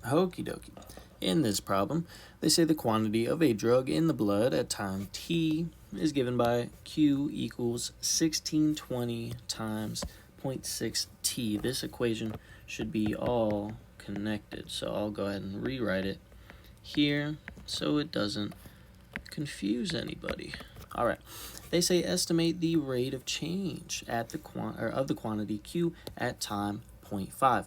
Okie dokie. In this problem, they say the quantity of a drug in the blood at time t is given by Q equals 1620 times 0.6 t. This equation should be all connected, so I'll go ahead and rewrite it here so it doesn't confuse anybody. All right, they say estimate the rate of change at the of the quantity Q at time 0.5.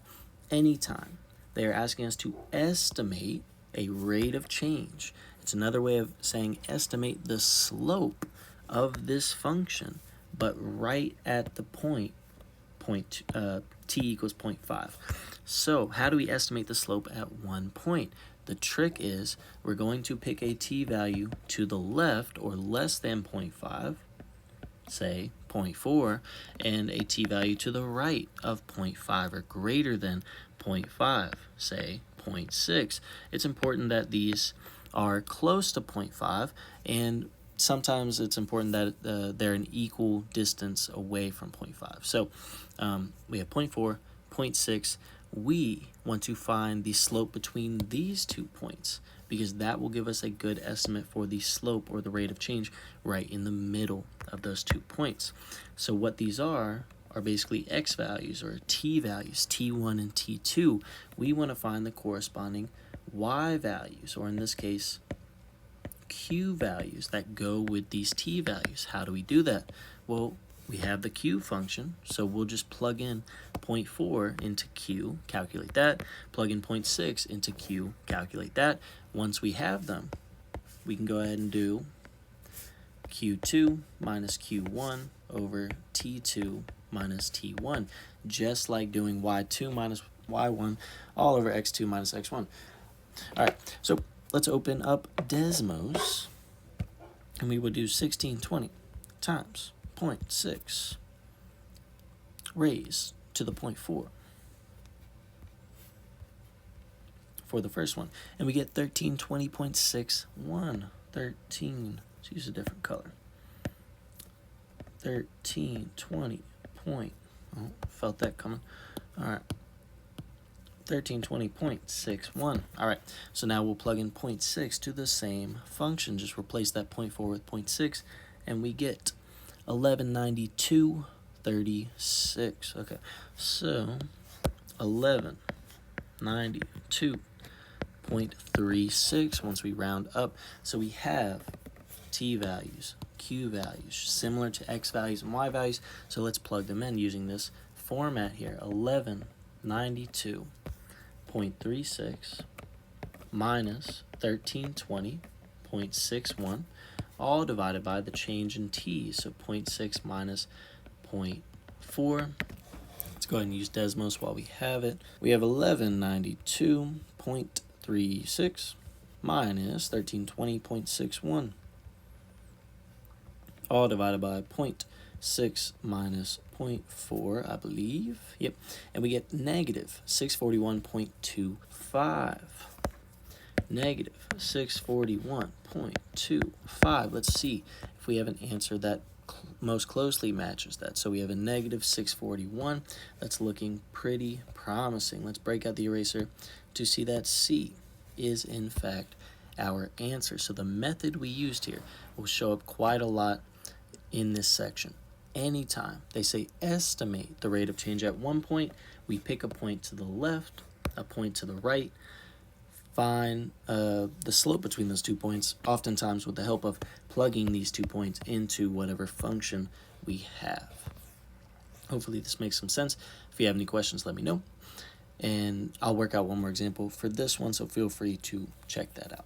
Anytime they are asking us to estimate a rate of change. It's another way of saying estimate the slope of this function, but right at the point t equals 0.5. So how do we estimate the slope at one point? The trick is we're going to pick a t-value to the left or less than 0.5, say 0.4, and a t-value to the right of 0.5 or greater than 0.5, say 0.6. It's important that these are close to 0.5, and sometimes it's important that they're an equal distance away from 0.5. So we have 0.4, 0.6. We want to find the slope between these 2 points because that will give us a good estimate for the slope or the rate of change right in the middle of those 2 points. So what these are basically x values or t values, t1 and t2. We want to find the corresponding y values, or in this case, q values that go with these t values. How do we do that? Well, we have the q function, so we'll just plug in 0.4 into q, calculate that, plug in 0.6 into q, calculate that. Once we have them, we can go ahead and do q2 minus q1 over t2 minus t1, just like doing y2 minus y1 all over x2 minus x1. All right, so let's open up Desmos, and we would do 1620 times 0.6 raised to the 0.4 for the first one, and we get 1320.61. 13, let's use a different color. 1320 point, oh, felt that coming. All right, 1320.61. All right, so now we'll plug in 0.6 to the same function. Just replace that 0.4 with 0.6, and we get 1192.36. Okay, so 1192.36 once we round up. So we have t values, q values, similar to x values and y values. So let's plug them in using this format here. 1192.36 minus 1320.61, all divided by the change in t, so 0.6 minus 0.4. Let's go ahead and use Desmos while we have it. We have 1192.36 minus 1320.61, all divided by 0.6 minus 0.4, I believe. Yep, and we get negative 641.25. Negative 641.25. Let's see if we have an answer that most closely matches that. So we have a negative 641. That's looking pretty promising. Let's break out the eraser to see that C is in fact our answer. So the method we used here will show up quite a lot in this section. Anytime they say estimate the rate of change at one point, we pick a point to the left, a point to the right, find the slope between those 2 points, oftentimes with the help of plugging these 2 points into whatever function we have. Hopefully this makes some sense. If you have any questions, let me know. And I'll work out one more example for this one, so feel free to check that out.